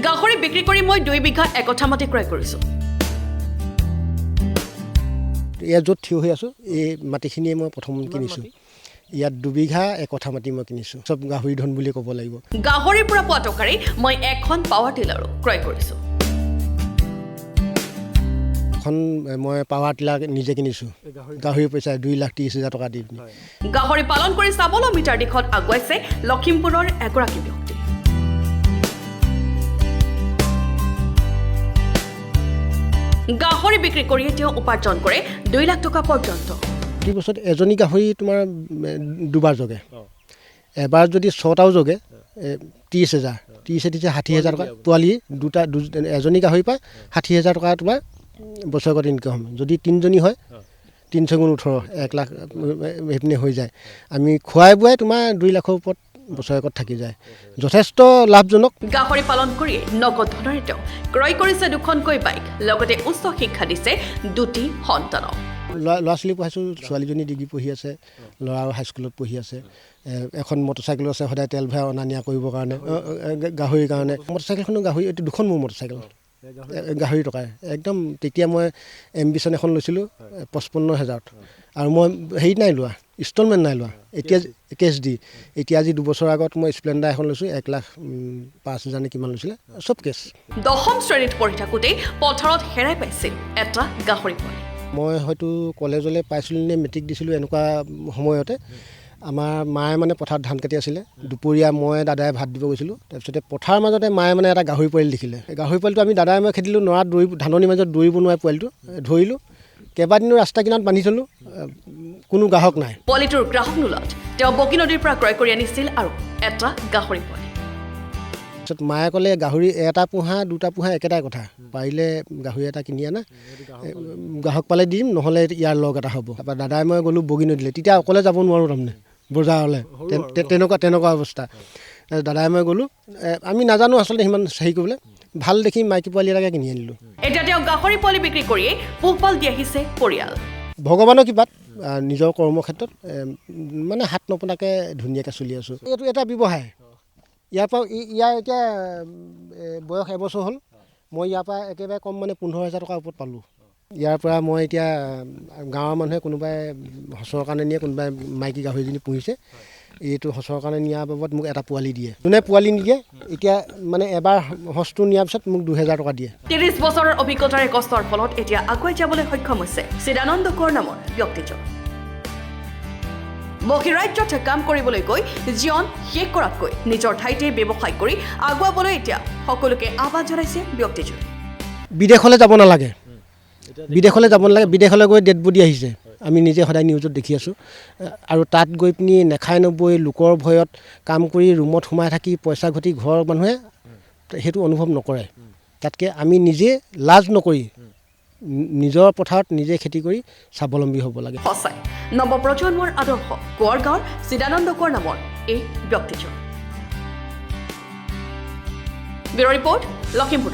গাহৰি বিক্ৰী কৰি মই 2 বিঘা একঠা মাটি ক্ৰয় কৰিছোঁ। ইয়াত য'ত থিয় হৈ আছোঁ এই মাটিখিনিয়ে মই প্ৰথম কিনিছোঁ। ইয়াত 2 বিঘা একঠা মাটি মই কিনিছোঁ। চব গাহৰি ধন বুলি ক'ব লাগিব। গাহৰিৰ পৰা পোৱা টকাৰে মই এখন পাৱাৰ টিলাৰো ক্ৰয় কৰিছোঁ। এখন মই পাৱাৰ টিলাৰ নিজে কিনিছোঁ। গাহৰি পইচা 2,30,000 টকা দি পিনি। গাহৰি পালন কৰি স্বাৱলম্বিতাৰ দিশত আগুৱাইছে লখিমপুৰৰ এগৰাকী ব্যক্তি। গাহৰি বিক্ৰী কৰিয়ে তেওঁ উপাৰ্জন কৰে 2 লাখ টকা পৰ্যন্ত। প্ৰতি বছৰত এজনী গাহৰি তোমাৰ 2বাৰ জগে। এবাৰ যদি 6টাও জগে 30,000 60,000 টকা পোৱালি এজনী গাহৰি পৰা 60,000 টকা তোমাৰ বছৰেকত ইনকাম। যদি 3জনী হয় 3 গুণ 18 1 লাখ সেইপিনে হৈ যায়। আমি খুৱাই বুৱাই তোমাৰ 2 লাখৰ ওপৰত বছৰেকত থাকি যায়। যথেষ্ট লাভজনক। গাহৰি পালন কৰিয়ে নগদ ধনেৰে তেওঁ ক্ৰয় কৰিছে 2খনকৈ বাইক, লগতে উচ্চ শিক্ষা দিছে 2টি সন্তানক। ল'ৰা ছোৱালী পঢ়াইছোঁ। ছোৱালীজনী ডিগ্ৰী পঢ়ি আছে, ল'ৰা হাইস্কুলত পঢ়ি আছে। এখন মটৰচাইকেল আছে সদায় তেল ভৰাই অনা নিয়া কৰিবৰ কাৰণে, গাহৰিৰ কাৰণে। মটৰচাইকেলখনো গাহৰি, এইটো 2খন মোৰ মটৰচাইকেল গাহৰি টকাই একদম। তেতিয়া মই এম্বিশ্যন এখন লৈছিলোঁ 55,000ত, আৰু মই হেৰি নাই লোৱা, ইনষ্টলমেণ্ট নাই লোৱা। এতিয়া কেছ দি এতিয়া আজি 2 বছৰ আগত মই স্প্লেণ্ডাৰ এখন লৈছোঁ 1,05,000 নে কিমান লৈছিলে, চব কেছ। 10ম শ্ৰেণীত পঢ়ি থাকোঁতে পথাৰত হেৰাই পাইছিল এটা গাহৰি পোৱালি। মই হয়তো কলেজলৈ পাইছিলোঁ নে মেট্ৰিক দিছিলোঁ এনেকুৱা সময়তে আমাৰ মায়ে মানে পথাৰত ধান কাটি আছিলে। দুপৰীয়া মই দাদাই ভাত দিব গৈছিলোঁ। তাৰপিছতে পথাৰৰ মাজতে মায়ে মানে এটা গাহৰি পোৱালি দেখিলে। গাহৰি পোৱালিটো আমি দাদাই মই খেদিলোঁ। নৰাত ধাননিৰ মাজত দৌৰিব নোৱাৰে পোৱালিটো ধৰিলোঁ। কেইবাদিনো ৰাস্তা কিনাৰত বান্ধি থ'লোঁ, কোনো গ্ৰাহক নাই। পোৱালিটোৰ গ্ৰাহক নোলাত তেওঁ বগী নদীৰ পৰা ক্ৰয় কৰি আনিছিল আৰু এটা গাহৰি পোৱালি। তাৰপিছত মায়ে ক'লে গাহৰি এটা পোহা 2টা পোহা একেটাই কথা, পাৰিলে গাহৰি এটা কিনি আনা, গ্ৰাহক পালে দিম, নহ'লে ইয়াৰ লগ এটা হ'ব। তাৰপৰা দাদাই মই গ'লোঁ বগী নদীলৈ। তেতিয়া অকলে যাব নোৱাৰোঁ তাৰমানে বজাৰলৈ, তেনেকুৱা অৱস্থা। দাদাই মই গ'লোঁ, আমি নাজানো আচলতে সিমান হেৰি কৰিবলৈ। ভাল দেখি মাইকী পোৱালি এটাকে কিনি আনিলোঁ। এতিয়া তেওঁ গাহৰি পোৱালি বিক্ৰী কৰিয়ে পোহপাল দি আহিছে পৰিয়াল। ভগৱানৰ কৃপাত নিজৰ কৰ্মক্ষেত্ৰত মানে হাত নপতাকৈ ধুনীয়াকৈ চলি আছোঁ। এইটো এটা ব্যৱসায়। ইয়াৰ পৰা ইয়াৰ এতিয়া বয়স 1 বছৰ হ'ল। মই ইয়াৰ পৰা একেবাৰে কম মানে 15,000 টকাৰ ওপৰত পালোঁ। ইয়াৰ পৰা মই এতিয়া গাঁৱৰ মানুহে কোনোবাই সঁচৰ কাৰণে নিয়ে, কোনোবাই মাইকী গাহৰিজনী পুহিছে, এইটো সঁচৰ কাৰণে নিয়াৰ বাবদ মোক এটা পোৱালি দিয়ে। যোনে পোৱালি নিদিয়ে এতিয়া মানে এবাৰ সঁচটো নিয়াৰ পিছত মোক 2,000 টকা দিয়ে। 30 বছৰৰ অভিজ্ঞতাৰে কষ্টৰ ফলত এতিয়া আগুৱাই যাবলৈ সক্ষম হৈছে চিদানন্দ কোঁৱৰ নামৰ ব্যক্তিজন। বহিৰাজ্যত কাম কৰিবলৈ গৈ জীৱন শেষ কৰাতকৈ নিজৰ ঠাইতে ব্যৱসায় কৰি আগুৱাবলৈ এতিয়া সকলোকে আহ্বান জনাইছে ব্যক্তিজন। বিদেশলৈ যাব নালাগে, বিদেশলৈ গৈ ডেড বডি আহিছে। আমি নিজে সদায় নিউজত দেখি আছোঁ। আৰু তাত গৈ পিনি নেখাই নবৈ লোকৰ ভয়ত কাম কৰি ৰুমত সোমাই থাকি পইচা ঘটি ঘৰৰ মানুহে সেইটো অনুভৱ নকৰে। তাতকৈ আমি নিজে লাজ নকৰি নিজৰ পথাৰত নিজে খেতি কৰি স্বাৱলম্বী হ'ব লাগে। সঁচাই নৱপ্ৰজন্মৰ আদৰ্শ কোঁৱৰ গাঁৱৰ চিদানন্দ কোঁৱৰ নামৰ এই ব্যক্তিজন। Bureau report, Lakhimpur.